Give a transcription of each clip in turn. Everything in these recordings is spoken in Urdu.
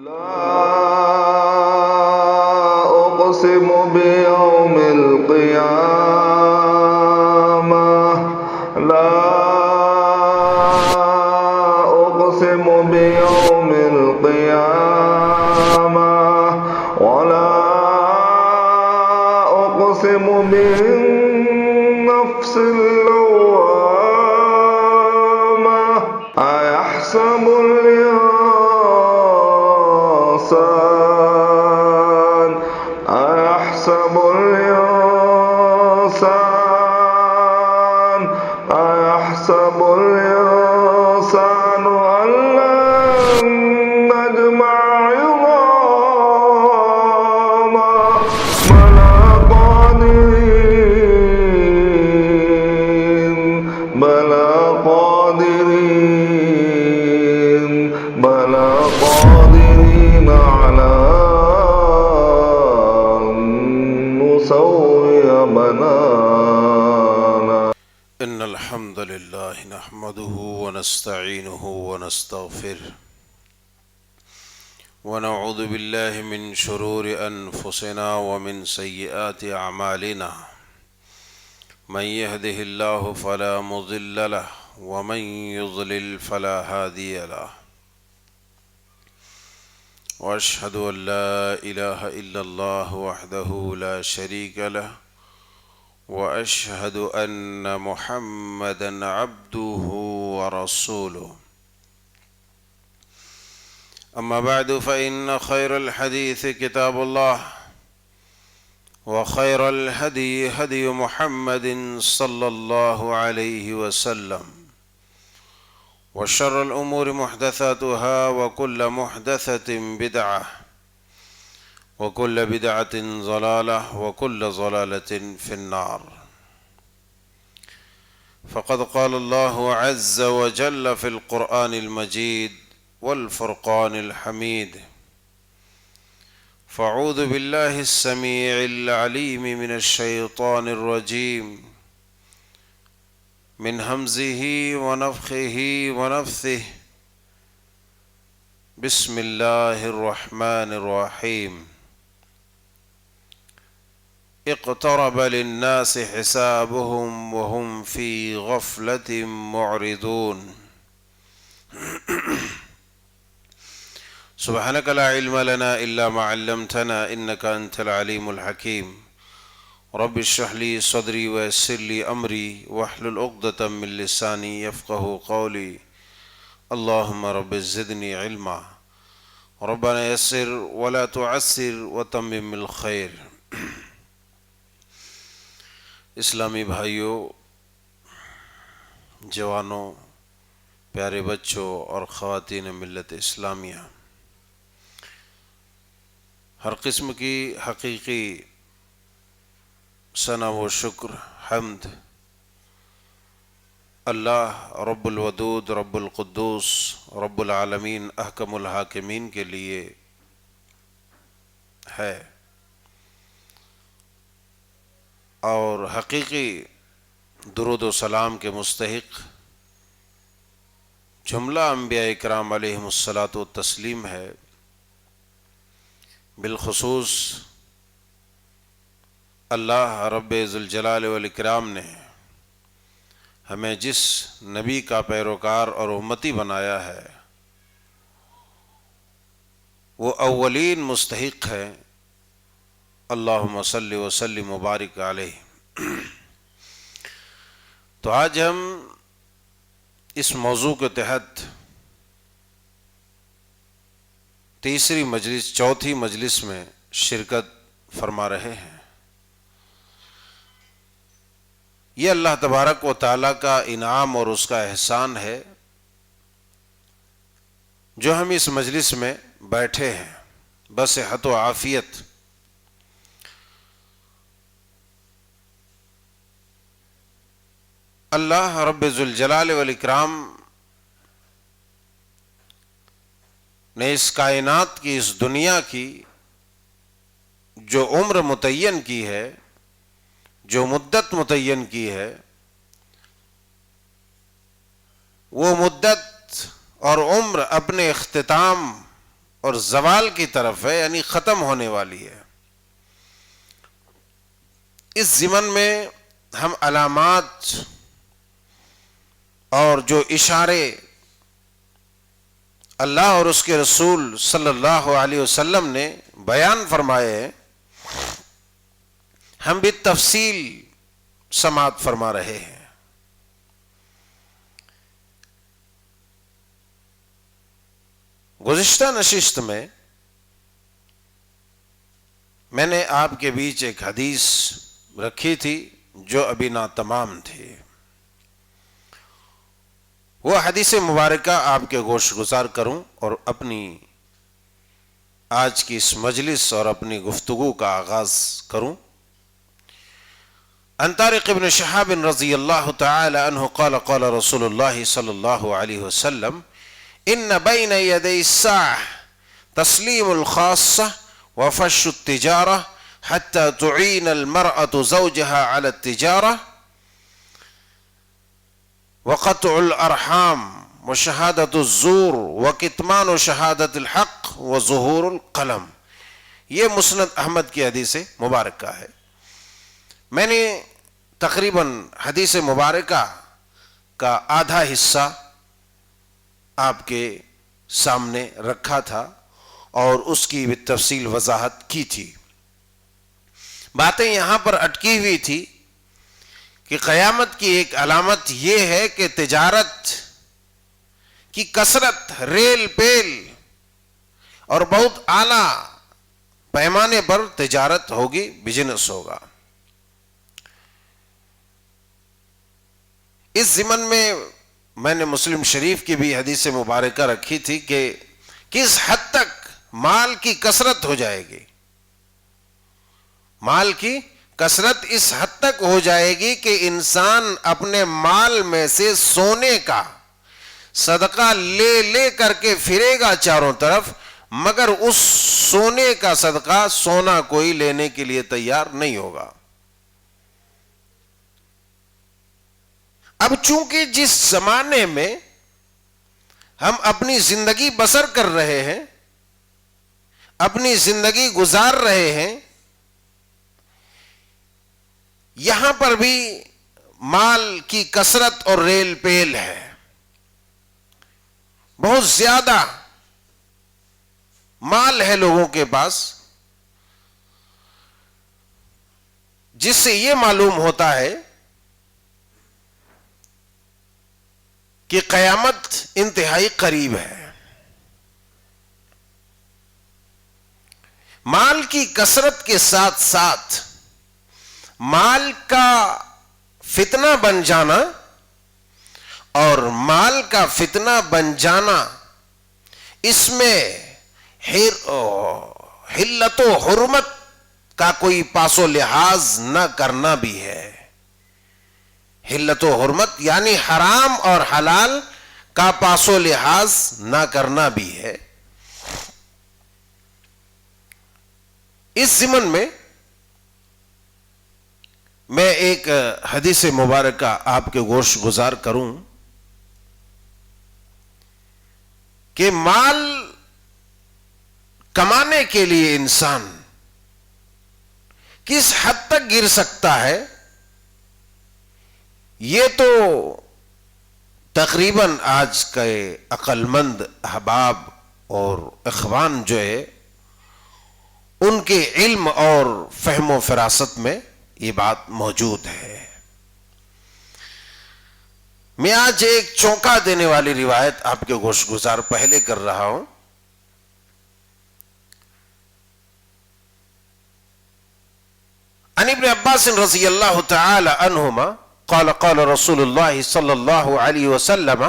لا أقسم بيوم القيامة لا أقسم بيوم القيامة ولا أقسم بالنفس اللوامة أيحسب الإنسان أن لن نجمع عظاما بلى قادرين على أن نسوي بنانا. إن الحمد لله نحمده ونستعينه ونستغفره ونعوذ بالله من شرور أنفسنا ومن سيئات أعمالنا من يهده الله فلا مضل له ومن يضلل فلا هادي له وأشهد أن لا إله إلا الله وحده لا شريك له وأشهد أن محمدًا عبده ورسوله أما بعد فإن خير الحديث كتاب الله وخير الهدي هدي محمد صلى الله عليه وسلم وشر الأمور محدثاتها وكل محدثة بدعة وكل بدعة ضلالة وكل ضلالة في النار. فقد قال الله عز وجل في القرآن المجيد والفرقان الحميد: فأعوذ بالله السميع العليم من الشيطان الرجيم من همزه ونفخه ونفثه بسم الله الرحمن الرحيم اقترب للناس حسابهم وهم في غفلة معرضون سبحانك لا علم لنا إلا ما علمتنا إنك أنت العليم الحكيم رب اشرح لي صدري ويسر لي أمري واحلل عقدة من لساني يفقهوا قولي اللهم رب زدني علما ربنا يسر ولا تعسر وتمم الخير. اسلامی بھائیوں، جوانوں، پیارے بچوں اور خواتین ملت اسلامیہ، ہر قسم کی حقیقی ثنا و شکر حمد اللہ رب الودود رب القدوس رب العالمین احکم الحاکمین کے لیے ہے، اور حقیقی درود و سلام کے مستحق جملہ انبیاء اکرام علیہم الصلاۃ والتسلیم ہے. بالخصوص اللہ رب ذوالجلال والاکرام نے ہمیں جس نبی کا پیروکار اور امتی بنایا ہے وہ اولین مستحق ہے. اللہم صلی وسلم مبارک علیہ. تو آج ہم اس موضوع کے تحت چوتھی مجلس میں شرکت فرما رہے ہیں. یہ اللہ تبارک و تعالیٰ کا انعام اور اس کا احسان ہے جو ہم اس مجلس میں بیٹھے ہیں بصحت و عافیت. اللہ رب ذوالجلال والاکرام نے اس کائنات کی، اس دنیا کی جو عمر متعین کی ہے، جو مدت متعین کی ہے، وہ مدت اور عمر اپنے اختتام اور زوال کی طرف ہے، یعنی ختم ہونے والی ہے۔ اس ضمن میں ہم علامات اور جو اشارے اللہ اور اس کے رسول صلی اللہ علیہ وسلم نے بیان فرمائے ہیں، ہم بھی تفصیل سماعت فرما رہے ہیں۔ گزشتہ نشست میں نے آپ کے بیچ ایک حدیث رکھی تھی جو ابھی ناتمام تھی۔ وہ حدیث مبارکہ آپ کے گوش گزار کروں اور اپنی آج کی اس مجلس اور اپنی گفتگو کا آغاز کروں۔ عن طارق بن شہاب رضی اللہ تعالی عنہ قال قال رسول اللہ صلی اللہ علیہ وسلم ان بین یدی الساعة تسلیم الخاصة وفش التجارة حتى تعين المرأة زوجها على التجارة وقطع الارحام وشہادت الزور وکتمان شہادت الحق وظہور القلم۔ یہ مسند احمد کی حدیث مبارکہ ہے۔ میں نے تقریباً حدیث مبارکہ کا آدھا حصہ آپ کے سامنے رکھا تھا اور اس کی بالتفصیل وضاحت کی تھی۔ باتیں یہاں پر اٹکی ہوئی تھی کہ قیامت کی ایک علامت یہ ہے کہ تجارت کی کثرت، ریل پیل اور بہت اعلیٰ پیمانے پر تجارت ہوگی، بزنس ہوگا۔ اس ضمن میں نے مسلم شریف کی بھی حدیث مبارکہ رکھی تھی کہ کس حد تک مال کی کثرت ہو جائے گی۔ مال کی کثرت اس حد تک ہو جائے گی کہ انسان اپنے مال میں سے سونے کا صدقہ لے لے کر کے پھرے گا چاروں طرف، مگر اس سونے کا صدقہ سونا کوئی لینے کے لیے تیار نہیں ہوگا۔ اب چونکہ جس زمانے میں ہم اپنی زندگی بسر کر رہے ہیں، اپنی زندگی گزار رہے ہیں، یہاں پر بھی مال کی کثرت اور ریل پیل ہے، بہت زیادہ مال ہے لوگوں کے پاس، جس سے یہ معلوم ہوتا ہے کہ قیامت انتہائی قریب ہے۔ مال کی کثرت کے ساتھ ساتھ مال کا فتنہ بن جانا اور مال کا فتنہ بن جانا، اس میں حلت و حرمت کا کوئی پاس و لحاظ نہ کرنا بھی ہے۔ حلت و حرمت یعنی حرام اور حلال کا پاس و لحاظ نہ کرنا بھی ہے۔ اس ضمن میں ایک حدیث مبارکہ آپ کے گوش گزار کروں کہ مال کمانے کے لیے انسان کس حد تک گر سکتا ہے، یہ تو تقریباً آج کے عقل مند احباب اور اخوان جو ہے ان کے علم اور فہم و فراست میں یہ بات موجود ہے۔ میں آج ایک چونکا دینے والی روایت آپ کے گوش گزار پہلے کر رہا ہوں۔ عن ابن عباس رضی اللہ تعالی عنہما قال قال رسول اللہ صلی اللہ علیہ وسلم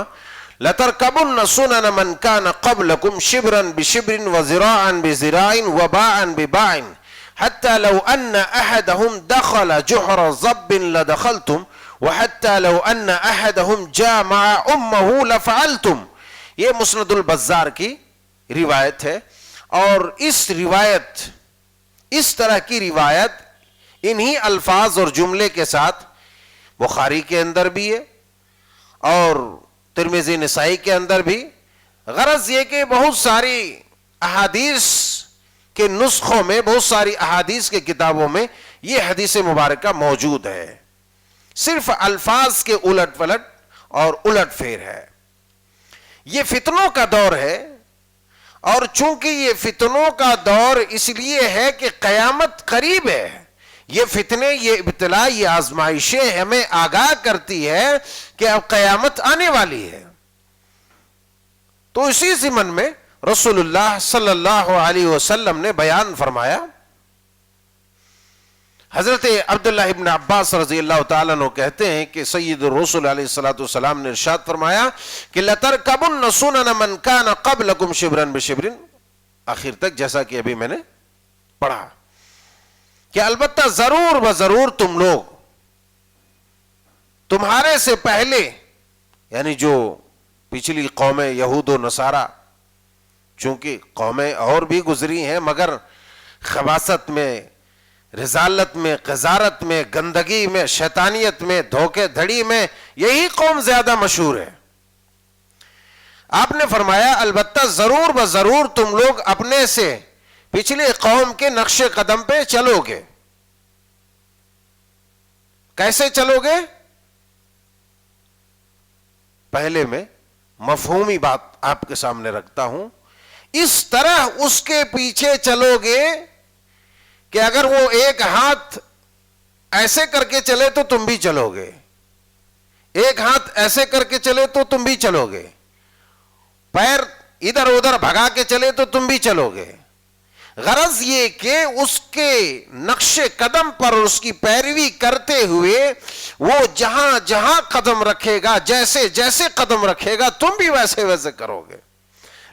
لَتَرْكَبُنَّ سُنَنَ مَنْ كَانَ قَبْلَكُمْ شِبْرًا بِشِبْرٍ وَذِرَاعًا بِذِرَاعٍ وَبَاعًا بِبَاعٍ حَتَّى لَوْ أَنَّ أَحَدَهُمْ دَخَلَ جُحْرَ ضَبٍّ لَدَخَلْتُمْ وَحَتَّى لَوْ أَنَّ أَحَدَهُمْ جَامَعَ أُمَّهُ لَفَعَلْتُمْ۔ یہ مسند البزار کی روایت ہے، اور اس طرح کی روایت انہی الفاظ اور جملے کے ساتھ بخاری کے اندر بھی ہے اور ترمذی نسائی کے اندر بھی۔ غرض یہ کہ بہت ساری احادیث کے نسخوں میں، بہت ساری احادیث کے کتابوں میں یہ حدیث مبارکہ موجود ہے، صرف الفاظ کے الٹ پلٹ اور الٹ پھیر ہے۔ یہ فتنوں کا دور ہے، اور چونکہ یہ فتنوں کا دور اس لیے ہے کہ قیامت قریب ہے، یہ فتنے، یہ ابتلا، یہ آزمائشیں ہمیں آگاہ کرتی ہے کہ اب قیامت آنے والی ہے۔ تو اسی ضمن میں رسول اللہ صلی اللہ علیہ وسلم نے بیان فرمایا، حضرت عبداللہ ابن عباس رضی اللہ تعالیٰ عنہ کہتے ہیں کہ سید الرسول علیہ الصلوۃ نے ارشاد فرمایا کہ لَتَرْكَبُنَّ سُنَنَ مَنْ كَانَ قَبْلَكُمْ شِبْرًا بِشِبْرٍ، آخر تک جیسا کہ ابھی میں نے پڑھا کہ البتہ ضرور بضرور تم لوگ تمہارے سے پہلے، یعنی جو پچھلی قومیں یہود و نصارہ، چونکہ قومیں اور بھی گزری ہیں مگر خباثت میں، رذالت میں، قذارت میں، گندگی میں، شیطانیت میں، دھوکے دھڑی میں یہی قوم زیادہ مشہور ہے۔ آپ نے فرمایا البتہ ضرور بضرور تم لوگ اپنے سے پچھلے قوم کے نقش قدم پہ چلو گے۔ کیسے چلو گے؟ پہلے میں مفہومی بات آپ کے سامنے رکھتا ہوں، اس طرح اس کے پیچھے چلو گے کہ اگر وہ ایک ہاتھ ایسے کر کے چلے تو تم بھی چلو گے، ایک ہاتھ ایسے کر کے چلے تو تم بھی چلو گے، پیر ادھر ادھر بھگا کے چلے تو تم بھی چلو گے۔ غرض یہ کہ اس کے نقش قدم پر اس کی پیروی کرتے ہوئے وہ جہاں جہاں قدم رکھے گا، جیسے جیسے قدم رکھے گا تم بھی ویسے ویسے کرو گے۔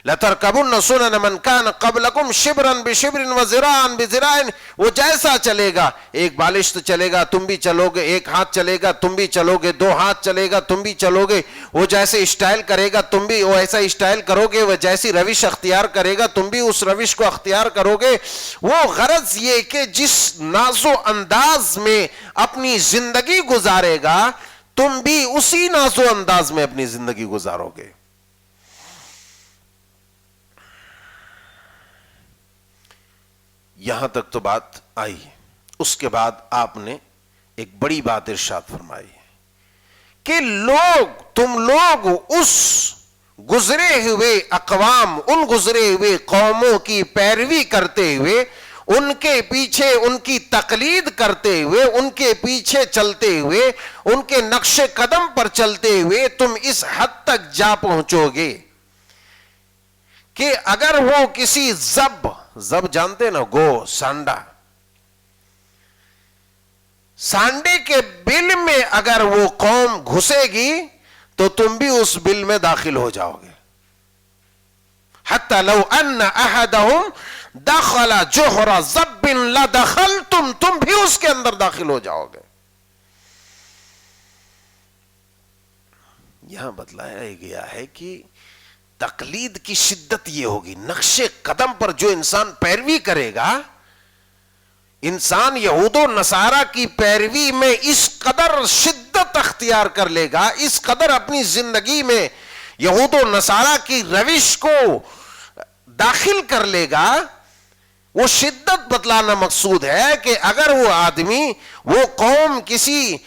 لَتَرْكَبُنَّ سُنَنَ مَنْ كَانَ قَبْلَكُمْ شِبْرًا بِشِبْرٍ وَذِرَاعًا بِذِرَاعٍ، وہ جیسا چلے گا، ایک بالشت چلے گا تم بھی چلو گے، ایک ہاتھ چلے گا تم بھی چلو گے، دو ہاتھ چلے گا تم بھی چلو گے، وہ جیسے اسٹائل کرے گا تم بھی وہ ایسا اسٹائل کرو گے، وہ جیسی روش اختیار کرے گا تم بھی اس روش کو اختیار کرو گے۔ وہ غرض یہ کہ جس ناز و انداز میں اپنی زندگی گزارے گا تم بھی اسی ناز و انداز میں اپنی زندگی گزارو گے۔ یہاں تک تو بات آئی، اس کے بعد آپ نے ایک بڑی بات ارشاد فرمائی کہ تم لوگ اس گزرے ہوئے اقوام، ان گزرے ہوئے قوموں کی پیروی کرتے ہوئے، ان کے پیچھے ان کی تقلید کرتے ہوئے، ان کے پیچھے چلتے ہوئے، ان کے نقش قدم پر چلتے ہوئے تم اس حد تک جا پہنچو گے کہ اگر وہ کسی زب جانتے نا، گو، سانڈے کے بل میں اگر وہ قوم گھسے گی تو تم بھی اس بل میں داخل ہو جاؤ گے۔ حتی لو ان احدہم دخل جحر ضب لدخلتم، تم بھی اس کے اندر داخل ہو جاؤ گے۔ یہاں بتلایا گیا ہے کہ تقلید کی شدت یہ ہوگی، نقش قدم پر جو انسان پیروی کرے گا، انسان یہود و نصارہ کی پیروی میں اس قدر شدت اختیار کر لے گا، اس قدر اپنی زندگی میں یہود و نصارہ کی روش کو داخل کر لے گا۔ وہ شدت بتلانا مقصود ہے کہ اگر وہ آدمی، وہ قوم کسی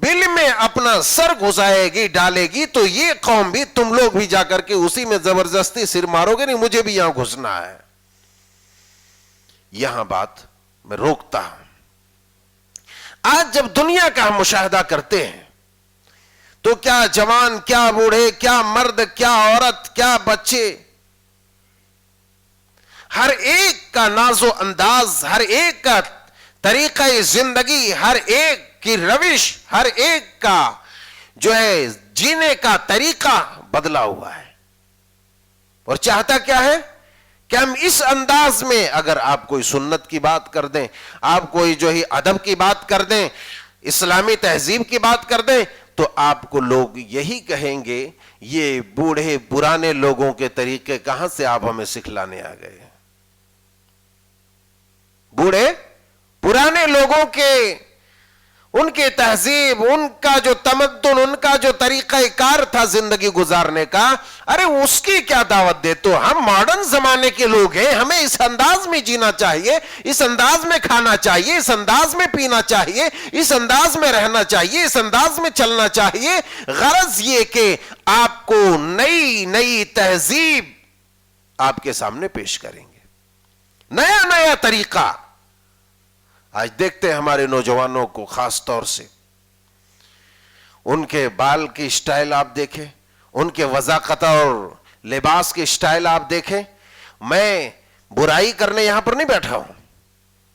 بل میں اپنا سر گھسائے گی، ڈالے گی، تو یہ قوم بھی، تم لوگ بھی جا کر کے اسی میں زبردستی سر مارو گے، نہیں مجھے بھی یہاں گھسنا ہے۔ یہاں بات میں روکتا ہوں۔ آج جب دنیا کا ہم مشاہدہ کرتے ہیں تو کیا جوان، کیا بوڑھے، کیا مرد، کیا عورت، کیا بچے، ہر ایک کا ناز و انداز، ہر ایک کا طریقہ زندگی، ہر ایک کی روش، ہر ایک کا جو ہے جینے کا طریقہ بدلا ہوا ہے، اور چاہتا کیا ہے کہ ہم اس انداز میں، اگر آپ کوئی سنت کی بات کر دیں، آپ کوئی جو ہی ادب کی بات کر دیں، اسلامی تہذیب کی بات کر دیں، تو آپ کو لوگ یہی کہیں گے یہ بوڑھے پرانے لوگوں کے طریقے کہاں سے آپ ہمیں سکھلانے آ گئے۔ بوڑھے پرانے لوگوں کے ان کی تہذیب، ان کا جو تمدن، ان کا جو طریقہ کار تھا زندگی گزارنے کا، ارے اس کی کیا دعوت دے؟ تو ہم ماڈرن زمانے کے لوگ ہیں، ہمیں اس انداز میں جینا چاہیے، اس انداز میں کھانا چاہیے، اس انداز میں پینا چاہیے، اس انداز میں رہنا چاہیے، اس انداز میں چلنا چاہیے۔ غرض یہ کہ آپ کو نئی نئی تہذیب آپ کے سامنے پیش کریں گے، نیا نیا طریقہ۔ آج دیکھتے ہیں ہمارے نوجوانوں کو، خاص طور سے ان کے بال کی سٹائل آپ دیکھیں، ان کے وضاقت اور لباس کی سٹائل آپ دیکھیں۔ میں برائی کرنے یہاں پر نہیں بیٹھا ہوں،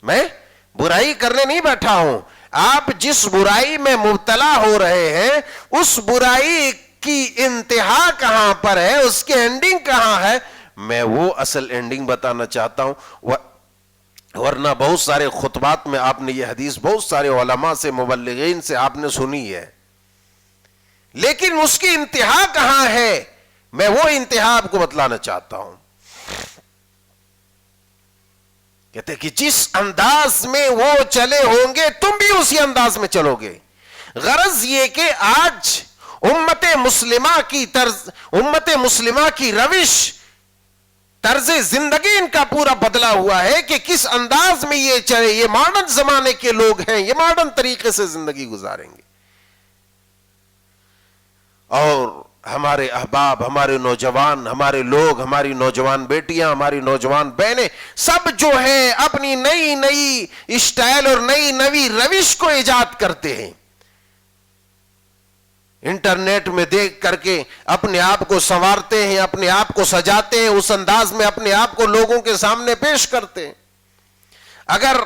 میں برائی کرنے نہیں بیٹھا ہوں۔ آپ جس برائی میں مبتلا ہو رہے ہیں، اس برائی کی انتہا کہاں پر ہے، اس کی اینڈنگ کہاں ہے، میں وہ اصل اینڈنگ بتانا چاہتا ہوں۔ ورنہ بہت سارے خطبات میں آپ نے یہ حدیث بہت سارے علماء سے، مبلغین سے آپ نے سنی ہے، لیکن اس کی انتہا کہاں ہے، میں وہ انتہا آپ کو بتلانا چاہتا ہوں۔ کہتے کہ جس انداز میں وہ چلے ہوں گے تم بھی اسی انداز میں چلو گے۔ غرض یہ کہ آج امت مسلمہ کی روش، طرز زندگی ان کا پورا بدلا ہوا ہے کہ کس انداز میں یہ چلے۔ یہ ماڈرن زمانے کے لوگ ہیں، یہ ماڈرن طریقے سے زندگی گزاریں گے، اور ہمارے احباب، ہمارے نوجوان، ہمارے لوگ، ہماری نوجوان بیٹیاں، ہماری نوجوان بہنیں، سب جو ہیں اپنی نئی نئی اسٹائل اور نئی نئی روش کو ایجاد کرتے ہیں، انٹرنیٹ میں دیکھ کر کے اپنے آپ کو سنوارتے ہیں، اپنے آپ کو سجاتے ہیں، اس انداز میں اپنے آپ کو لوگوں کے سامنے پیش کرتے ہیں۔ اگر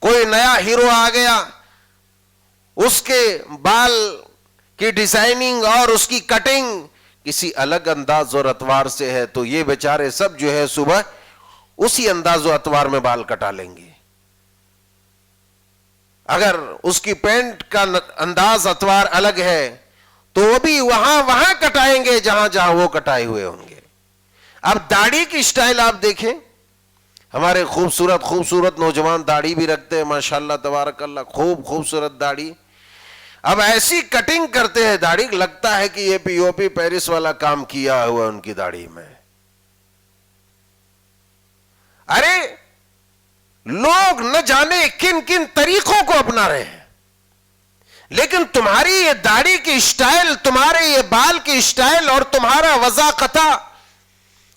کوئی نیا ہیرو آ گیا، اس کے بال کی ڈیزائننگ اور اس کی کٹنگ کسی الگ انداز اور اطوار سے ہے، تو یہ بیچارے سب جو ہے صبح اسی انداز و اطوار میں بال کٹا لیں گے۔ اگر اس کی پینٹ کا انداز اطوار الگ ہے تو وہ بھی وہاں کٹائیں گے جہاں جہاں وہ کٹائے ہوئے ہوں گے۔ اب داڑھی کی سٹائل آپ دیکھیں، ہمارے خوبصورت نوجوان داڑھی بھی رکھتے ہیں، ماشاءاللہ تبارک اللہ، خوبصورت داڑھی۔ اب ایسی کٹنگ کرتے ہیں داڑھی، لگتا ہے کہ یہ پی او پی پیرس والا کام کیا ہوا ان کی داڑھی میں۔ ارے لوگ نہ جانے کن کن طریقوں کو اپنا رہے ہیں، لیکن تمہاری یہ داڑھی کی سٹائل، تمہارے یہ بال کی سٹائل اور تمہارا وضاقتہ،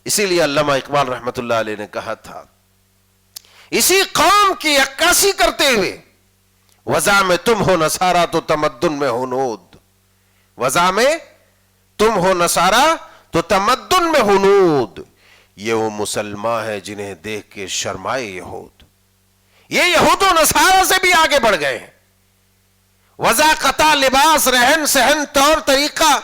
اسی لیے علامہ اقبال رحمت اللہ علیہ نے کہا تھا، اسی قوم کی عکاسی کرتے ہوئے، وضع میں تم ہو نصارہ تو تمدن میں ہنود، وضع میں تم ہو نصارہ تو تمدن میں ہنود، یہ وہ مسلمان ہے جنہیں دیکھ کے شرمائے یہود۔ یہ یہود و نصارہ سے بھی آگے بڑھ گئے ہیں، وضاقتہ، لباس، رہن سہن، طور طریقہ،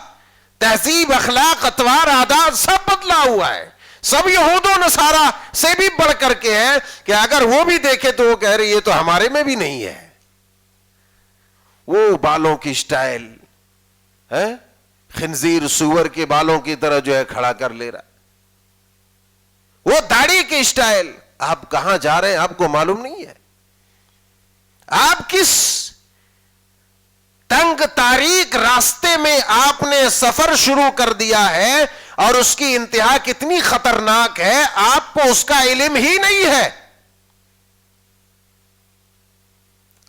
تہذیب، اخلاق، اطوار، عادات سب بدلا ہوا ہے، سب یہود و نصارہ سے بھی بڑھ کر کے ہے کہ اگر وہ بھی دیکھے تو وہ کہہ رہے یہ تو ہمارے میں بھی نہیں ہے۔ وہ بالوں کی سٹائل ہے، خنزیر سور کے بالوں کی طرح جو ہے کھڑا کر لے رہا، وہ داڑھی کی سٹائل۔ آپ کہاں جا رہے ہیں آپ کو معلوم نہیں ہے، آپ کس تنگ تاریک راستے میں آپ نے سفر شروع کر دیا ہے اور اس کی انتہا کتنی خطرناک ہے، آپ کو اس کا علم ہی نہیں ہے۔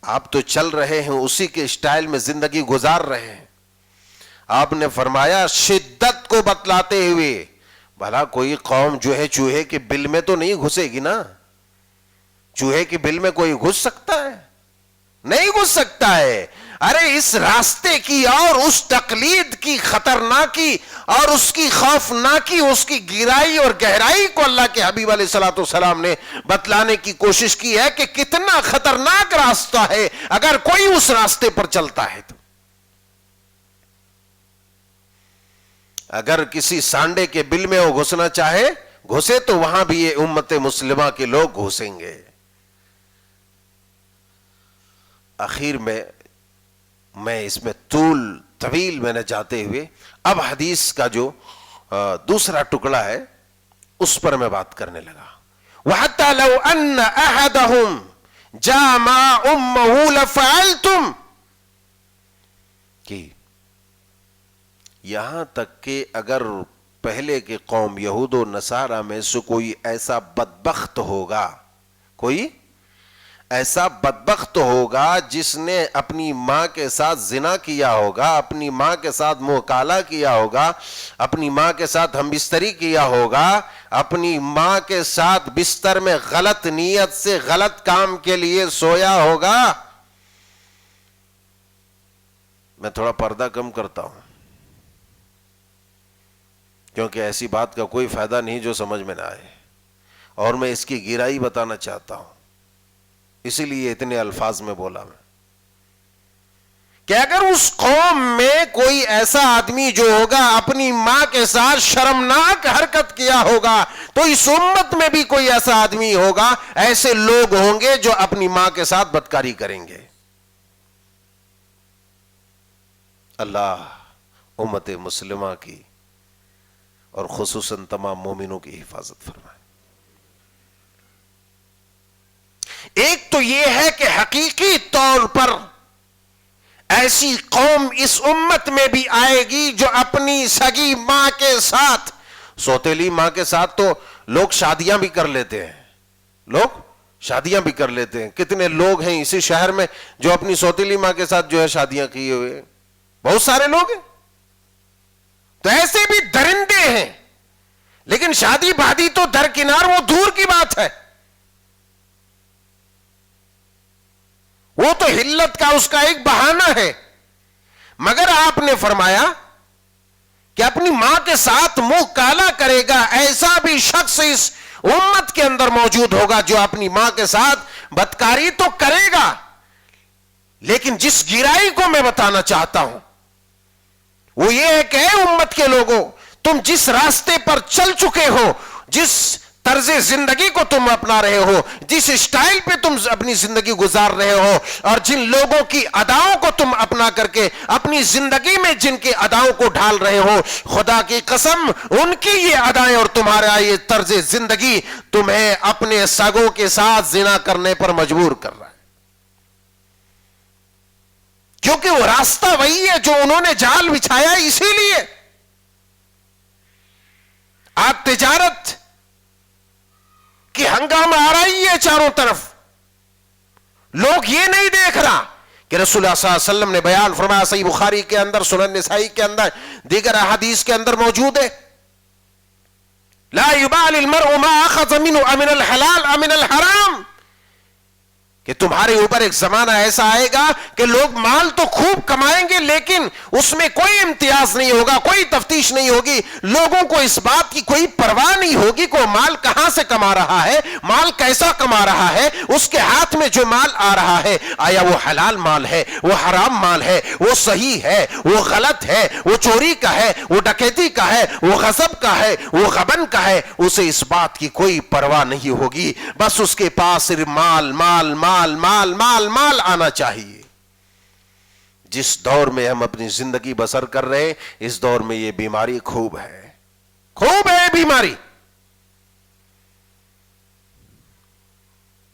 آپ تو چل رہے ہیں اسی کے سٹائل میں زندگی گزار رہے ہیں۔ آپ نے فرمایا شدت کو بتلاتے ہوئے، بھلا کوئی قوم جو ہے چوہے کے بل میں تو نہیں گھسے گی نا؟ چوہے کے بل میں کوئی گھس سکتا ہے؟ نہیں گھس سکتا ہے۔ ارے اس راستے کی اور اس تقلید کی خطرناکی اور اس کی خوفناکی، اس کی گہرائی اور گہرائی کو اللہ کے حبیب علیہ الصلوۃ والسلام نے بتلانے کی کوشش کی ہے کہ کتنا خطرناک راستہ ہے اگر کوئی اس راستے پر چلتا ہے تو۔ اگر کسی سانڈے کے بل میں وہ گھسنا چاہے گھسے، تو وہاں بھی یہ امت مسلمہ کے لوگ گھسیں گے۔ اخیر میں اس میں طویل میں نہ جاتے ہوئے اب حدیث کا جو دوسرا ٹکڑا ہے اس پر میں بات کرنے لگا۔ وَحَتَّى لَوْ أَنَّ أَحَدَهُمْ جَامَعَ أُمَّهُ لَفَعَلْتُمْ یہاں تک کہ اگر پہلے کے قوم یہود و نصارہ میں سے کوئی ایسا بدبخت ہوگا، کوئی ایسا بدبخت ہوگا جس نے اپنی ماں کے ساتھ زنا کیا ہوگا، اپنی ماں کے ساتھ منہ کالا کیا ہوگا، اپنی ماں کے ساتھ ہم بستری کیا ہوگا، اپنی ماں کے ساتھ بستر میں غلط نیت سے غلط کام کے لیے سویا ہوگا. میں تھوڑا پردہ کم کرتا ہوں کیونکہ ایسی بات کا کوئی فائدہ نہیں جو سمجھ میں نہ آئے، اور میں اس کی گہرائی بتانا چاہتا ہوں، اسی لیے اتنے الفاظ میں بولا میں کہ اگر اس قوم میں کوئی ایسا آدمی جو ہوگا اپنی ماں کے ساتھ شرمناک حرکت کیا ہوگا، تو اس امت میں بھی کوئی ایسا آدمی ہوگا، ایسے لوگ ہوں گے جو اپنی ماں کے ساتھ بدکاری کریں گے. اللہ امت مسلمہ کی اور خصوصاً تمام مومنوں کی حفاظت فرمائے. ایک تو یہ ہے کہ حقیقی طور پر ایسی قوم اس امت میں بھی آئے گی جو اپنی سگی ماں کے ساتھ، سوتیلی ماں کے ساتھ تو لوگ شادیاں بھی کر لیتے ہیں، لوگ شادیاں بھی کر لیتے ہیں. کتنے لوگ ہیں اسی شہر میں جو اپنی سوتیلی ماں کے ساتھ جو ہے شادیاں کیے ہوئے، بہت سارے لوگ ہیں. تو ایسے بھی درندے ہیں، لیکن شادی بادی تو درکنار، وہ دور کی بات ہے، وہ تو حلت کا اس کا ایک بہانہ ہے. مگر آپ نے فرمایا کہ اپنی ماں کے ساتھ منہ کالا کرے گا، ایسا بھی شخص اس امت کے اندر موجود ہوگا جو اپنی ماں کے ساتھ بدکاری تو کرے گا، لیکن جس گرائی کو میں بتانا چاہتا ہوں وہ یہ ہے کہ اے امت کے لوگوں، تم جس راستے پر چل چکے ہو، جس طرز زندگی کو تم اپنا رہے ہو، جس اسٹائل پہ تم اپنی زندگی گزار رہے ہو، اور جن لوگوں کی اداؤں کو تم اپنا کر کے اپنی زندگی میں جن کے اداؤں کو ڈھال رہے ہو، خدا کی قسم ان کی یہ ادائیں اور تمہارا یہ طرز زندگی تمہیں اپنے سگوں کے ساتھ زنا کرنے پر مجبور کر رہا ہے. کیونکہ وہ راستہ وہی ہے جو انہوں نے جال بچھایا. اسی لیے آج تجارت کی ہنگامہ آ رہی ہے چاروں طرف. لوگ یہ نہیں دیکھ رہا کہ رسول اللہ صلی اللہ علیہ وسلم نے بیان فرمایا، صحیح بخاری کے اندر، سنن نسائی کے اندر، دیگر احادیث کے اندر موجود ہے، لا يبال المرء ما اخذ منه امن الحلال امن الحرام، کہ تمہارے اوپر ایک زمانہ ایسا آئے گا کہ لوگ مال تو خوب کمائیں گے لیکن اس میں کوئی امتیاز نہیں ہوگا، کوئی تفتیش نہیں ہوگی. لوگوں کو اس بات کی کوئی پرواہ نہیں ہوگی کہ وہ مال کہاں سے کما رہا ہے، مال کیسا کما رہا ہے، اس کے ہاتھ میں جو مال آ رہا ہے آیا وہ حلال مال ہے، وہ حرام مال ہے، وہ صحیح ہے، وہ غلط ہے، وہ چوری کا ہے، وہ ڈکیتی کا ہے، وہ غصب کا ہے، وہ غبن کا ہے. اسے اس بات کی کوئی پرواہ نہیں ہوگی، بس اس کے پاس صرف مال مال مال مال مال مال آنا چاہیے. جس دور میں ہم اپنی زندگی بسر کر رہے ہیں اس دور میں یہ بیماری خوب ہے، خوب ہے بیماری.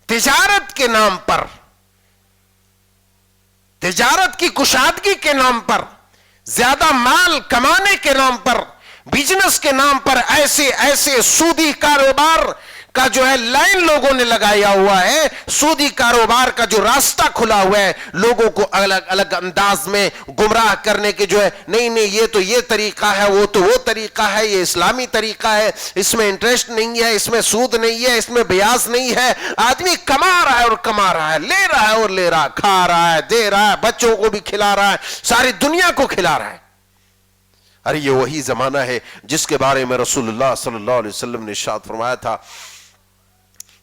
تجارت کے نام پر، تجارت کی کشادگی کے نام پر، زیادہ مال کمانے کے نام پر، بزنس کے نام پر ایسے ایسے سودی کاروبار کا جو ہے لائن لوگوں نے لگایا ہوا ہے، سودی کاروبار کا جو راستہ کھلا ہوا ہے، لوگوں کو الگ الگ انداز میں گمراہ کرنے کے جو ہے، نہیں نہیں یہ تو یہ طریقہ ہے، وہ تو وہ طریقہ ہے، یہ اسلامی طریقہ ہے، اس میں انٹرسٹ نہیں ہے، اس میں سود نہیں ہے، اس میں بیاض نہیں ہے. آدمی کما رہا ہے اور کما رہا ہے، لے رہا ہے اور لے رہا ہے، کھا رہا ہے، دے رہا ہے، بچوں کو بھی کھلا رہا ہے، ساری دنیا کو کھلا رہا ہے. ارے یہ وہی زمانہ ہے جس کے بارے میں رسول اللہ صلی اللہ علیہ وسلم نے ارشاد فرمایا تھا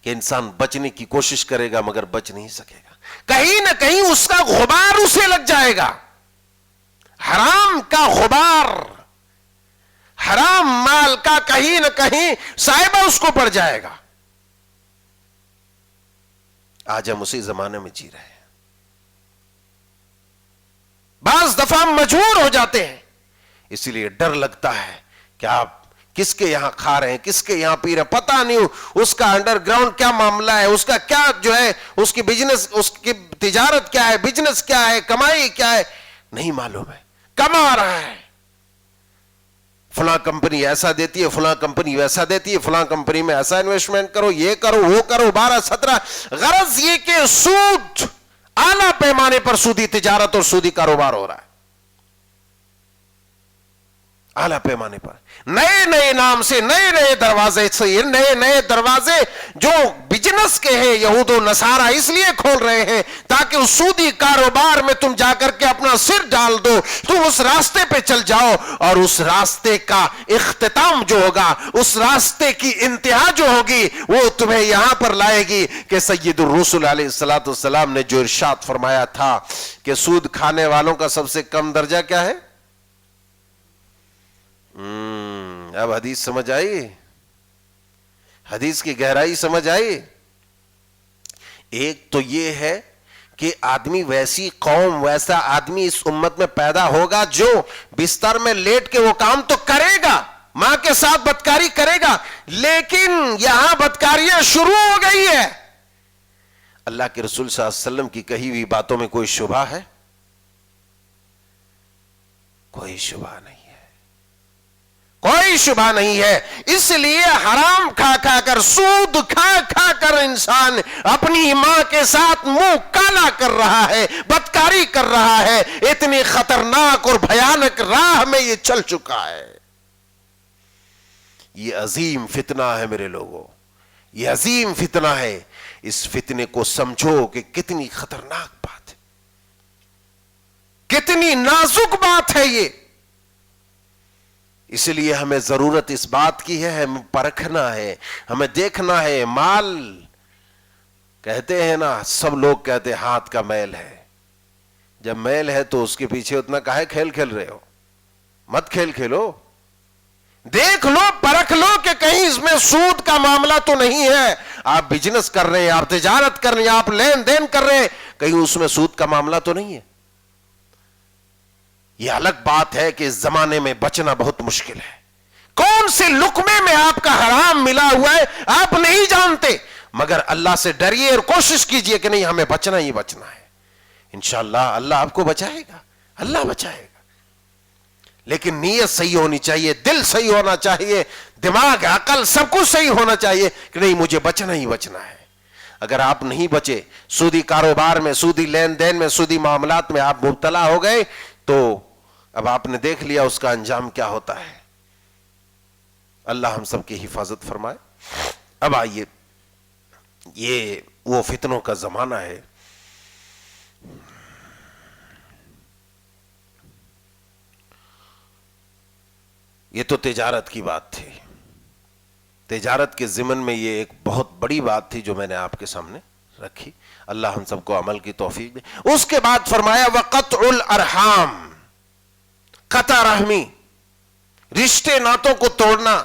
کہ انسان بچنے کی کوشش کرے گا مگر بچ نہیں سکے گا، کہیں نہ کہیں اس کا غبار اسے لگ جائے گا، حرام کا غبار، حرام مال کا کہیں نہ کہیں سائبہ اس کو پڑ جائے گا. آج ہم اسی زمانے میں جی رہے ہیں. بعض دفعہ ہم مجبور ہو جاتے ہیں، اسی لیے ڈر لگتا ہے کہ آپ کس کے یہاں کھا رہے ہیں، کس کے یہاں پی رہے ہیں، پتہ نہیں اس کا انڈر گراؤنڈ کیا معاملہ ہے، اس کا کیا جو ہے، اس کی بزنس، اس کی تجارت کیا ہے، بزنس کیا ہے، کمائی کیا ہے، نہیں معلوم ہے. کما رہا ہے فلاں کمپنی ایسا دیتی ہے، فلاں کمپنی ویسا دیتی ہے، فلاں کمپنی میں ایسا انویسٹمنٹ کرو، یہ کرو وہ کرو، 12-17. غرض یہ کہ سود، اعلیٰ پیمانے پر سودی تجارت اور سودی کاروبار ہو رہا ہے، اعلیٰ پیمانے پر. نئے نئے نام سے نئے نئے دروازے سے، نئے نئے دروازے جو بزنس کے ہیں یہود و نصارہ اس لیے کھول رہے ہیں تاکہ اس سودی کاروبار میں تم جا کر کے اپنا سر ڈال دو، تم اس راستے پہ چل جاؤ، اور اس راستے کا اختتام جو ہوگا، اس راستے کی انتہا جو ہوگی، وہ تمہیں یہاں پر لائے گی کہ سید الرسل علیہ الصلوۃ والسلام نے جو ارشاد فرمایا تھا کہ سود کھانے والوں کا سب سے کم درجہ کیا ہے. اب حدیث سمجھ آئی، حدیث کی گہرائی سمجھ آئی. ایک تو یہ ہے کہ آدمی، ویسی قوم، ویسا آدمی اس امت میں پیدا ہوگا جو بستر میں لیٹ کے وہ کام تو کرے گا، ماں کے ساتھ بدکاری کرے گا، لیکن یہاں بدکاریاں شروع ہو گئی ہے. اللہ کے رسول صلی اللہ علیہ وسلم کی کہی ہوئی باتوں میں کوئی شبہ ہے؟ کوئی شبہ نہیں، کوئی شبہ نہیں ہے. اس لیے حرام کھا کھا کر، سود کھا کھا کر انسان اپنی ماں کے ساتھ منہ کالا کر رہا ہے، بدکاری کر رہا ہے. اتنی خطرناک اور بھیانک راہ میں یہ چل چکا ہے. یہ عظیم فتنہ ہے میرے لوگوں، یہ عظیم فتنہ ہے. اس فتنے کو سمجھو کہ کتنی خطرناک بات ہے، کتنی نازک بات ہے یہ. اس لیے ہمیں ضرورت اس بات کی ہے، ہمیں پرکھنا ہے، ہمیں دیکھنا ہے. مال کہتے ہیں نا، سب لوگ کہتے ہیں ہاتھ کا میل ہے. جب میل ہے تو اس کے پیچھے اتنا کاہے کھیل کھیل رہے ہو؟ مت کھیل کھیلو، دیکھ لو، پرکھ لو کہ کہیں اس میں سود کا معاملہ تو نہیں ہے. آپ بزنس کر رہے ہیں، آپ تجارت کر رہے ہیں، آپ لین دین کر رہے ہیں، کہیں اس میں سود کا معاملہ تو نہیں ہے. یہ الگ بات ہے کہ اس زمانے میں بچنا بہت مشکل ہے. کون سے لقمے میں آپ کا حرام ملا ہوا ہے آپ نہیں جانتے، مگر اللہ سے ڈریے اور کوشش کیجئے کہ نہیں، ہمیں بچنا ہی بچنا ہے. انشاءاللہ اللہ آپ کو بچائے گا، اللہ بچائے گا. لیکن نیت صحیح ہونی چاہیے، دل صحیح ہونا چاہیے، دماغ، عقل سب کچھ صحیح ہونا چاہیے کہ نہیں، مجھے بچنا ہی بچنا ہے. اگر آپ نہیں بچے، سودی کاروبار میں، سودی لین دین میں، سودی معاملات میں آپ مبتلا ہو گئے تو اب آپ نے دیکھ لیا اس کا انجام کیا ہوتا ہے. اللہ ہم سب کی حفاظت فرمائے. اب آئیے، یہ وہ فتنوں کا زمانہ ہے. یہ تو تجارت کی بات تھی. تجارت کے ضمن میں یہ ایک بہت بڑی بات تھی جو میں نے آپ کے سامنے رکھی. اللہ ہم سب کو عمل کی توفیق دے. اس کے بعد فرمایا وَقَطْعُ الْأَرْحَامِ، قطع رحمی، رشتے ناتوں کو توڑنا.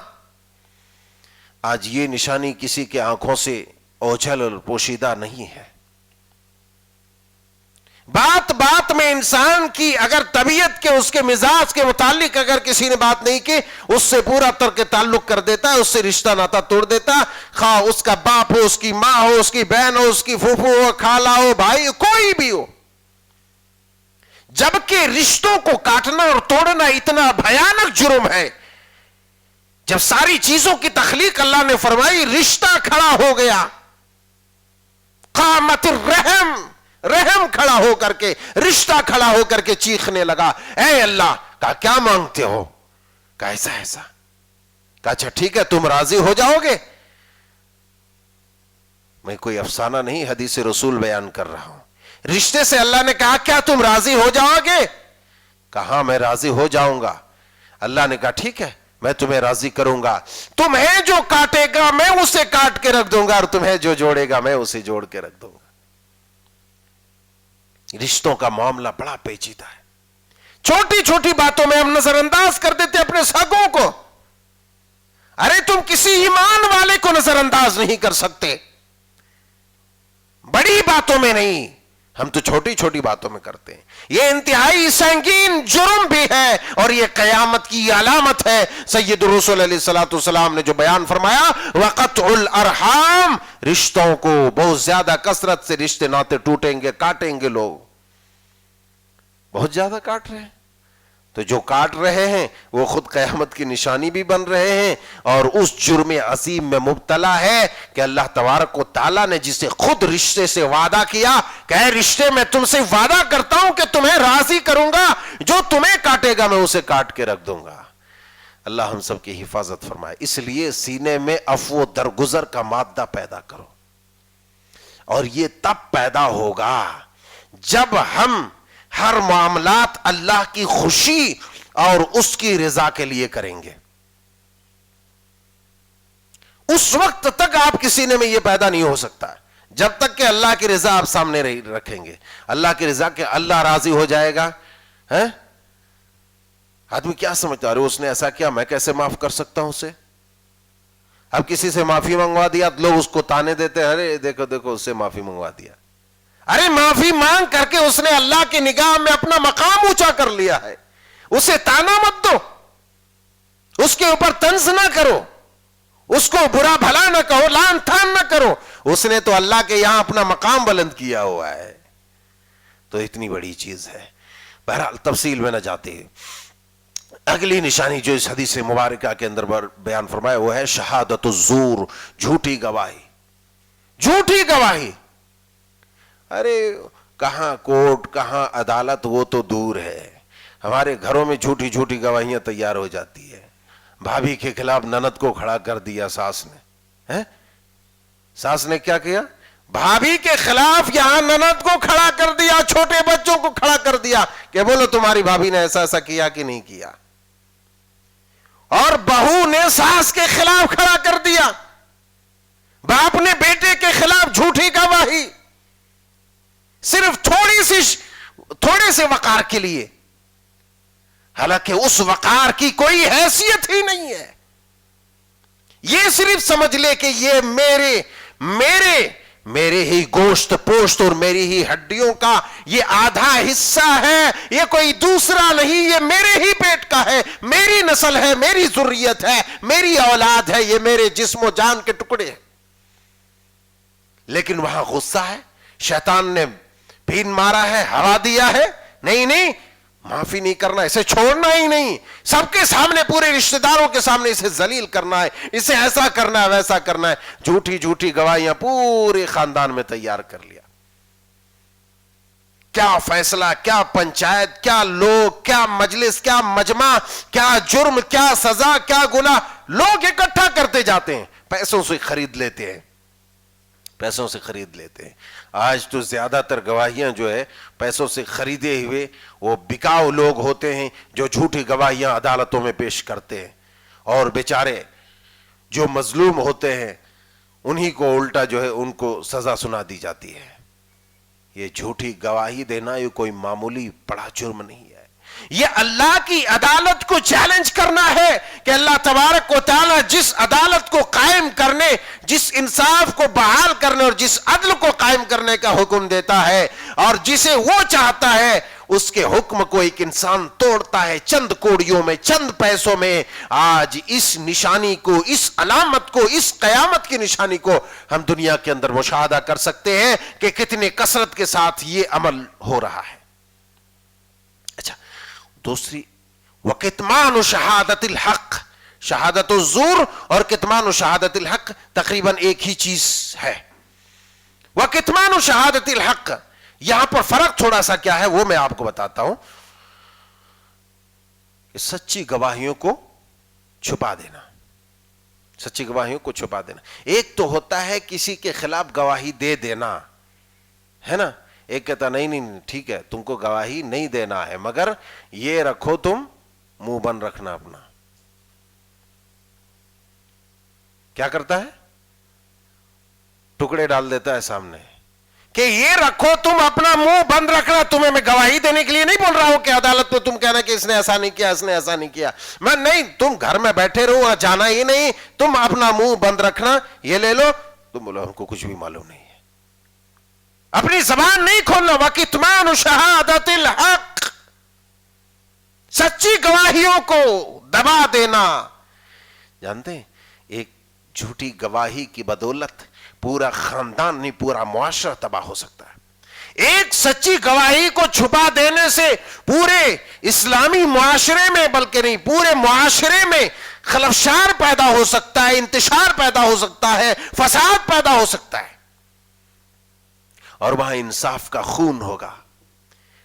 آج یہ نشانی کسی کے آنکھوں سے اوجھل اور پوشیدہ نہیں ہے. بات بات میں انسان کی اگر طبیعت کے، اس کے مزاج کے متعلق اگر کسی نے بات نہیں کی، اس سے پورا ترک تعلق کر دیتا ہے، اس سے رشتہ ناتا توڑ دیتا. خواہ اس کا باپ ہو، اس کی ماں ہو، اس کی بہن ہو، اس کی پھوپھو ہو، خالہ ہو، بھائی، کوئی بھی ہو. جبکہ رشتوں کو کاٹنا اور توڑنا اتنا بھیانک جرم ہے. جب ساری چیزوں کی تخلیق اللہ نے فرمائی، رشتہ کھڑا ہو گیا، قامت الرحم، رحم کھڑا ہو کر کے، رشتہ کھڑا ہو کر کے چیخنے لگا، اے اللہ، کہا کیا مانگتے ہو؟ کہا ایسا ایسا. کہا اچھا ٹھیک ہے، تم راضی ہو جاؤ گے؟ میں کوئی افسانہ نہیں، حدیث رسول بیان کر رہا ہوں. رشتے سے اللہ نے کہا کیا تم راضی ہو جاؤ گے؟ کہا میں راضی ہو جاؤں گا. اللہ نے کہا ٹھیک ہے، میں تمہیں راضی کروں گا. تمہیں جو کاٹے گا میں اسے کاٹ کے رکھ دوں گا، اور تمہیں جو جوڑے گا میں اسے جوڑ کے رکھ دوں گا. رشتوں کا معاملہ بڑا پیچیدہ ہے. چھوٹی چھوٹی باتوں میں ہم نظر انداز کر دیتے اپنے سگوں کو. ارے تم کسی ایمان والے کو نظر انداز نہیں کر سکتے، بڑی باتوں میں نہیں، ہم تو چھوٹی چھوٹی باتوں میں کرتے ہیں. یہ انتہائی سنگین جرم بھی ہے اور یہ قیامت کی علامت ہے. سید الرسول علیہ الصلوۃ والسلام نے جو بیان فرمایا، وَقَطْعُ الْأَرْحَامِ، رشتوں کو بہت زیادہ کثرت سے رشتے ناتے ٹوٹیں گے، کاٹیں گے. لوگ بہت زیادہ کاٹ رہے ہیں. تو جو کاٹ رہے ہیں وہ خود قیامت کی نشانی بھی بن رہے ہیں، اور اس جرم عظیم میں مبتلا ہے کہ اللہ تبارک و تعالیٰ نے جسے خود رشتے سے وعدہ کیا کہ اے رشتے میں تم سے وعدہ کرتا ہوں کہ تمہیں راضی کروں گا، جو تمہیں کاٹے گا میں اسے کاٹ کے رکھ دوں گا۔ اللہ ہم سب کی حفاظت فرمائے۔ اس لیے سینے میں عفو و درگزر کا مادہ پیدا کرو، اور یہ تب پیدا ہوگا جب ہم ہر معاملات اللہ کی خوشی اور اس کی رضا کے لیے کریں گے۔ اس وقت تک آپ کے سینے میں یہ پیدا نہیں ہو سکتا جب تک کہ اللہ کی رضا آپ سامنے رکھیں گے۔ اللہ کی رضا کہ اللہ راضی ہو جائے گا، آدمی کیا سمجھتا ہے اس نے ایسا کیا، میں کیسے معاف کر سکتا ہوں اسے؟ اب کسی سے معافی منگوا دیا تو لوگ اس کو تانے دیتے ہیں، ارے دیکھو دیکھو اس سے معافی منگوا دیا۔ ارے معافی مانگ کر کے اس نے اللہ کی نگاہ میں اپنا مقام اونچا کر لیا ہے، اسے تانا مت دو، اس کے اوپر طنز نہ کرو، اس کو برا بھلا نہ کہو، لان تھان نہ کرو، اس نے تو اللہ کے یہاں اپنا مقام بلند کیا ہوا ہے۔ تو اتنی بڑی چیز ہے۔ بہرحال تفصیل میں نہ جاتے، اگلی نشانی جو اس حدیث مبارکہ کے اندر بیان فرمایا وہ ہے شہادت الزور، جھوٹی گواہی۔ جھوٹی گواہی، ارے کہاں کوર્ٹ کہاں عدالت، وہ تو دور ہے، ہمارے گھروں میں جھوٹی جھوٹی گواہیاں تیار ہو جاتی ہے۔ بھابھی کے خلاف نند کو کھڑا کر دیا ساس نے، ساس نے کیا کیا؟ بھابھی کے خلاف یہاں نند کو کھڑا کر دیا، چھوٹے بچوں کو کھڑا کر دیا کہ بولو تمہاری بھابھی نے ایسا ایسا کیا کہ نہیں کیا، اور بہو نے ساس کے خلاف کھڑا کر دیا، باپ نے بیٹے کے خلاف جھوٹی گواہی، صرف تھوڑے سے وقار کے لیے، حالانکہ اس وقار کی کوئی حیثیت ہی نہیں ہے۔ یہ صرف سمجھ لے کہ یہ میرے ہی گوشت پوشت اور میری ہی ہڈیوں کا یہ آدھا حصہ ہے، یہ کوئی دوسرا نہیں، یہ میرے ہی پیٹ کا ہے، میری نسل ہے، میری ذریت ہے، میری اولاد ہے، یہ میرے جسم و جان کے ٹکڑے ہیں۔ لیکن وہاں غصہ ہے، شیطان نے پھین مارا ہے، ہوا دیا ہے، نہیں معافی نہیں کرنا، اسے چھوڑنا ہی نہیں، سب کے سامنے پورے رشتہ داروں کے سامنے اسے ذلیل کرنا ہے، اسے ایسا کرنا ہے ویسا کرنا ہے، جھوٹی گواہیاں پورے خاندان میں تیار کر لیا۔ کیا فیصلہ، کیا پنچایت، کیا لوگ، کیا مجلس، کیا مجمع، کیا جرم، کیا سزا، کیا گناہ لوگ اکٹھا کرتے جاتے ہیں، پیسوں سے خرید لیتے ہیں۔ آج تو زیادہ تر گواہیاں جو ہے پیسوں سے خریدے ہوئے وہ بکاؤ لوگ ہوتے ہیں جو جھوٹی گواہیاں عدالتوں میں پیش کرتے ہیں، اور بیچارے جو مظلوم ہوتے ہیں انہی کو الٹا جو ہے ان کو سزا سنا دی جاتی ہے۔ یہ جھوٹی گواہی دینا یہ کوئی معمولی بڑا جرم نہیں ہے، یہ اللہ کی عدالت کو چیلنج کرنا ہے کہ اللہ تبارک و تعالی جس عدالت کو قائم کرنے، جس انصاف کو بحال کرنے اور جس عدل کو قائم کرنے کا حکم دیتا ہے، اور جسے وہ چاہتا ہے اس کے حکم کو ایک انسان توڑتا ہے چند کوڑیوں میں، چند پیسوں میں۔ آج اس نشانی کو، اس علامت کو، اس قیامت کی نشانی کو ہم دنیا کے اندر مشاہدہ کر سکتے ہیں کہ کتنے کثرت کے ساتھ یہ عمل ہو رہا ہے۔ اچھا، دوسری وکتمان شہادت الحق، شہادت الزور اور کتمان شہادت الحق تقریباً ایک ہی چیز ہے۔ وکتمان شہادت الحق، یہاں پر فرق تھوڑا سا کیا ہے وہ میں آپ کو بتاتا ہوں۔ کہ سچی گواہیوں کو چھپا دینا، سچی گواہیوں کو چھپا دینا۔ ایک تو ہوتا ہے کسی کے خلاف گواہی دے دینا، ہے نا، ایک کہتا نہیں ٹھیک ہے تم کو گواہی نہیں دینا ہے مگر یہ رکھو تم منہ بند رکھنا اپنا۔ کیا کرتا ہے؟ ٹکڑے ڈال دیتا ہے سامنے کہ یہ رکھو تم اپنا منہ بند رکھنا، تمہیں میں گواہی دینے کے لیے نہیں بول رہا ہوں کہ عدالت میں تم کہنا کہ اس نے ایسا نہیں کیا، اس نے ایسا نہیں کیا، میں نہیں، تم گھر میں بیٹھے رہو، وہاں جانا ہی نہیں، تم اپنا منہ بند رکھنا، یہ لے لو، تم بولو ہم کو کچھ بھی معلوم نہیں ہے، اپنی زبان نہیں کھولنا۔ وکتمان شہادت الحق، سچی گواہیوں کو دبا دینا۔ جانتے ہیں ایک جھوٹی گواہی کی بدولت پورا خاندان نہیں پورا معاشرہ تباہ ہو سکتا ہے۔ ایک سچی گواہی کو چھپا دینے سے پورے اسلامی معاشرے میں، بلکہ نہیں پورے معاشرے میں خلفشار پیدا ہو سکتا ہے، انتشار پیدا ہو سکتا ہے، فساد پیدا ہو سکتا ہے، اور وہاں انصاف کا خون ہوگا۔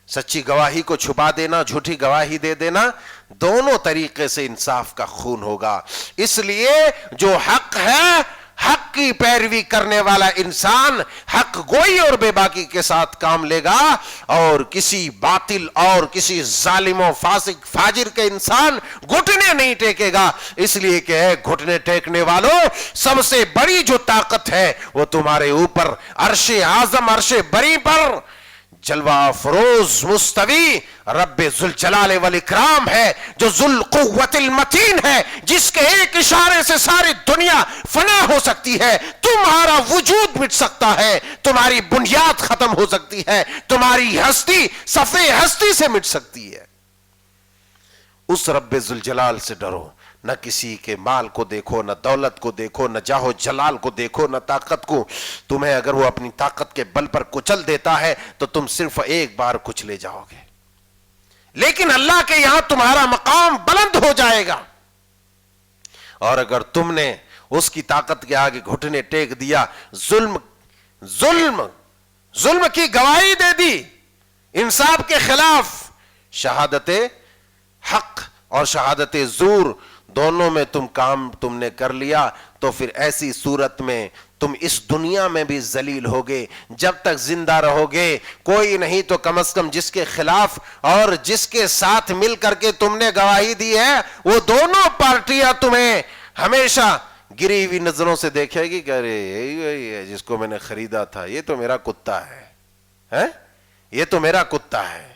سچی گواہی کو چھپا دینا، جھوٹی گواہی دے دینا، دونوں طریقے سے انصاف کا خون ہوگا۔ اس لیے جو حق ہے، حق کی پیروی کرنے والا انسان حق گوئی اور بے باکی کے ساتھ کام لے گا، اور کسی باطل اور کسی ظالم و فاسق فاجر کے انسان گھٹنے نہیں ٹیکے گا۔ اس لیے کہ گھٹنے ٹیکنے والوں، سب سے بڑی جو طاقت ہے وہ تمہارے اوپر عرش اعظم، عرش بری پر جلوہ افروز مستوی رب ذوالجلال والاکرام ہے، جو ذوالقوت المتین ہے، جس کے ایک اشارے سے ساری دنیا فنا ہو سکتی ہے، تمہارا وجود مٹ سکتا ہے، تمہاری بنیاد ختم ہو سکتی ہے، تمہاری ہستی صفحے ہستی سے مٹ سکتی ہے۔ اس رب ذوالجلال سے ڈرو، نہ کسی کے مال کو دیکھو، نہ دولت کو دیکھو، نہ جاہو جلال کو دیکھو، نہ طاقت کو۔ تمہیں اگر وہ اپنی طاقت کے بل پر کچل دیتا ہے تو تم صرف ایک بار کچلے جاؤ گے، لیکن اللہ کے یہاں تمہارا مقام بلند ہو جائے گا۔ اور اگر تم نے اس کی طاقت کے آگے گھٹنے ٹیک دیا، ظلم کی گواہی دے دی، انصاف کے خلاف، شہادت حق اور شہادت زور دونوں میں تم نے کر لیا، تو پھر ایسی صورت میں تم اس دنیا میں بھی ذلیل ہوگے۔ جب تک زندہ رہو گے کوئی نہیں تو کم از کم جس کے خلاف اور جس کے ساتھ مل کر کے تم نے گواہی دی ہے، وہ دونوں پارٹیاں تمہیں ہمیشہ گری ہوئی نظروں سے دیکھے گی کہ ارے یہی ہے جس کو میں نے خریدا تھا، یہ تو میرا کتا ہے، یہ تو میرا کتا ہے۔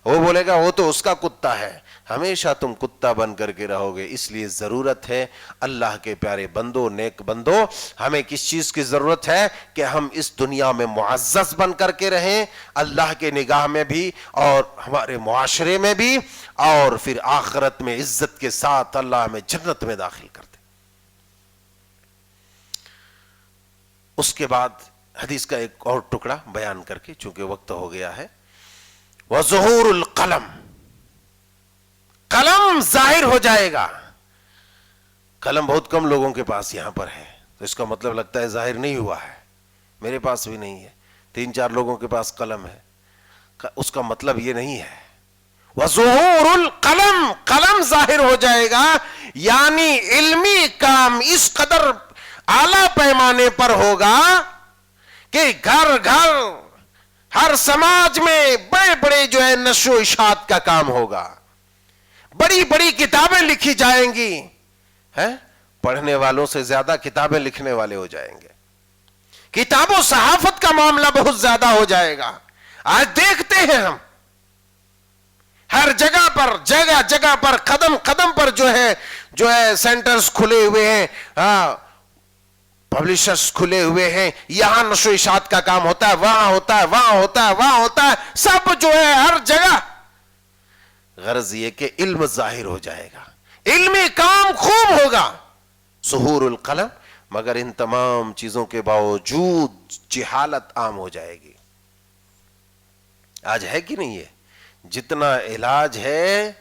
وہ بولے گا وہ تو اس کا کتا ہے۔ ہمیشہ تم کتا بن کر کے رہو گے۔ اس لیے ضرورت ہے اللہ کے پیارے بندو، نیک بندو، ہمیں کس چیز کی ضرورت ہے کہ ہم اس دنیا میں معزز بن کر کے رہیں، اللہ کے نگاہ میں بھی اور ہمارے معاشرے میں بھی، اور پھر آخرت میں عزت کے ساتھ اللہ ہمیں جنت میں داخل کر دے۔ اس کے بعد حدیث کا ایک اور ٹکڑا بیان کر کے، چونکہ وقت ہو گیا ہے، وَظُهُورُ الْقَلَمِ، قلم ظاہر ہو جائے گا۔ قلم بہت کم لوگوں کے پاس یہاں پر ہے، تو اس کا مطلب لگتا ہے ظاہر نہیں ہوا ہے، میرے پاس بھی نہیں ہے، 3-4 لوگوں کے پاس قلم ہے، اس کا مطلب یہ نہیں ہے۔ وَظُهُورُ الْقَلَمِ، قلم ظاہر ہو جائے گا، یعنی علمی کام اس قدر اعلیٰ پیمانے پر ہوگا کہ گھر گھر ہر سماج میں بڑے بڑے جو ہے نشر و اشاعت کا کام ہوگا، بڑی بڑی کتابیں لکھی جائیں گی، پڑھنے والوں سے زیادہ کتابیں لکھنے والے ہو جائیں گے، کتاب و صحافت کا معاملہ بہت زیادہ ہو جائے گا۔ آج دیکھتے ہیں ہم ہر جگہ پر، جگہ جگہ پر، قدم قدم پر جو ہے سینٹرز کھلے ہوئے ہیں، پبلشرز کھلے ہوئے ہیں، یہاں نشر و اشاعت کا کام ہوتا ہے، وہاں ہوتا ہے، وہاں ہوتا ہے، وہاں ہوتا ہے، سب جو ہے ہر جگہ۔ غرض یہ کہ علم ظاہر ہو جائے گا، علمی کام خوب ہوگا، ظہور القلم، مگر ان تمام چیزوں کے باوجود جہالت عام ہو جائے گی۔ آج ہے کہ نہیں ہے؟ جتنا علاج ہے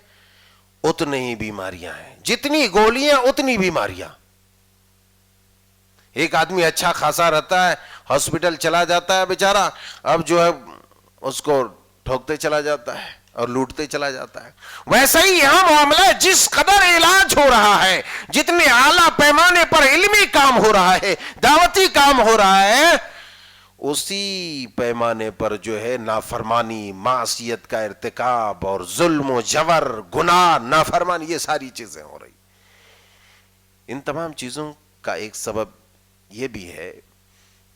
اتنی ہی بیماریاں ہیں، جتنی گولیاں اتنی بیماریاں۔ ایک آدمی اچھا خاصا رہتا ہے، ہاسپٹل چلا جاتا ہے بیچارہ، اب جو ہے اس کو ٹھوکتے چلا جاتا ہے اور لوٹتے چلا جاتا ہے۔ ویسا ہی یہاں معاملہ ہے، جس قدر علاج ہو رہا ہے، جتنے اعلیٰ پیمانے پر علمی کام ہو رہا ہے، دعوتی کام ہو رہا ہے، اسی پیمانے پر جو ہے نافرمانی، معصیت کا ارتکاب اور ظلم و جور، گناہ، نافرمانی، یہ ساری چیزیں ہو رہی۔ ان تمام چیزوں کا ایک سبب یہ بھی ہے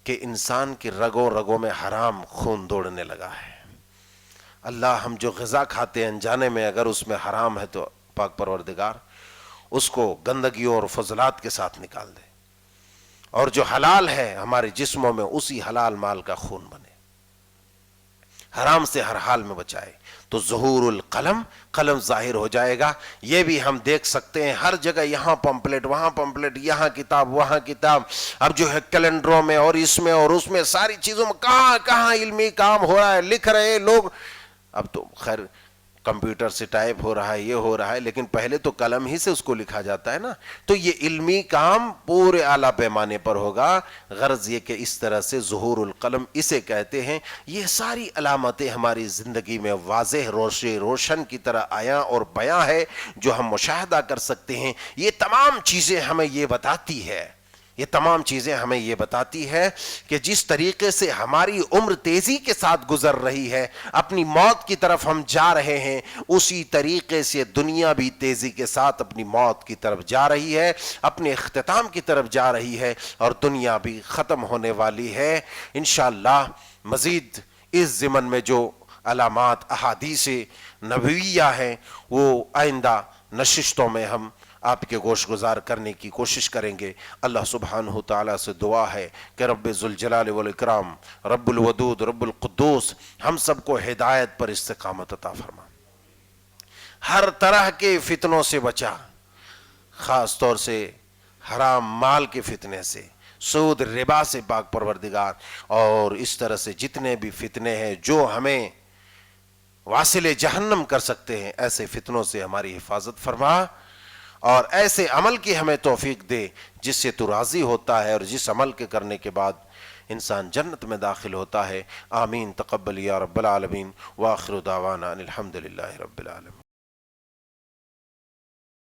کہ انسان کی رگوں رگوں میں حرام خون دوڑنے لگا ہے۔ اللہ ہم جو غذا کھاتے ہیں انجانے میں اگر اس میں حرام ہے تو پاک پروردگار اس کو گندگیوں اور فضلات کے ساتھ نکال دے، اور جو حلال ہے ہمارے جسموں میں اسی حلال مال کا خون بنے۔ حرام سے ہر حال میں بچائے. تو ظہور القلم، قلم ظاہر ہو جائے گا. یہ بھی ہم دیکھ سکتے ہیں ہر جگہ، یہاں پمپلیٹ وہاں پمپلیٹ، یہاں کتاب وہاں کتاب. اب جو ہے کیلنڈروں میں اور اس میں اور اس میں ساری چیزوں میں کہاں کہاں علمی کام ہو رہا ہے، لکھ رہے لوگ. اب تو خیر کمپیوٹر سے ٹائپ ہو رہا ہے، یہ ہو رہا ہے، لیکن پہلے تو قلم ہی سے اس کو لکھا جاتا ہے نا. تو یہ علمی کام پورے اعلیٰ پیمانے پر ہوگا. غرض یہ کہ اس طرح سے ظہور القلم اسے کہتے ہیں. یہ ساری علامتیں ہماری زندگی میں واضح روشن کی طرح آیاں اور بیاں ہے جو ہم مشاہدہ کر سکتے ہیں. یہ تمام چیزیں ہمیں یہ بتاتی ہے، یہ تمام چیزیں ہمیں یہ بتاتی ہے کہ جس طریقے سے ہماری عمر تیزی کے ساتھ گزر رہی ہے، اپنی موت کی طرف ہم جا رہے ہیں، اسی طریقے سے دنیا بھی تیزی کے ساتھ اپنی موت کی طرف جا رہی ہے، اپنے اختتام کی طرف جا رہی ہے، اور دنیا بھی ختم ہونے والی ہے. انشاءاللہ مزید اس ضمن میں جو علامات احادیث نبویہ ہیں وہ آئندہ نشستوں میں ہم آپ کے گوش گزار کرنے کی کوشش کریں گے. اللہ سبحانہ تعالیٰ سے دعا ہے کہ رب ذوالجلال والاکرام، رب الودود، رب القدوس ہم سب کو ہدایت پر استقامت عطا فرما، ہر طرح کے فتنوں سے بچا، خاص طور سے حرام مال کے فتنے سے، سود ربا سے پاک پروردگار، اور اس طرح سے جتنے بھی فتنے ہیں جو ہمیں واصل جہنم کر سکتے ہیں، ایسے فتنوں سے ہماری حفاظت فرما، اور ایسے عمل کی ہمیں توفیق دے جس سے تو راضی ہوتا ہے اور جس عمل کے کرنے کے بعد انسان جنت میں داخل ہوتا ہے. آمین. تقبل یا رب العالمین. وآخر دعوانا ان الحمد للہ رب العالمین.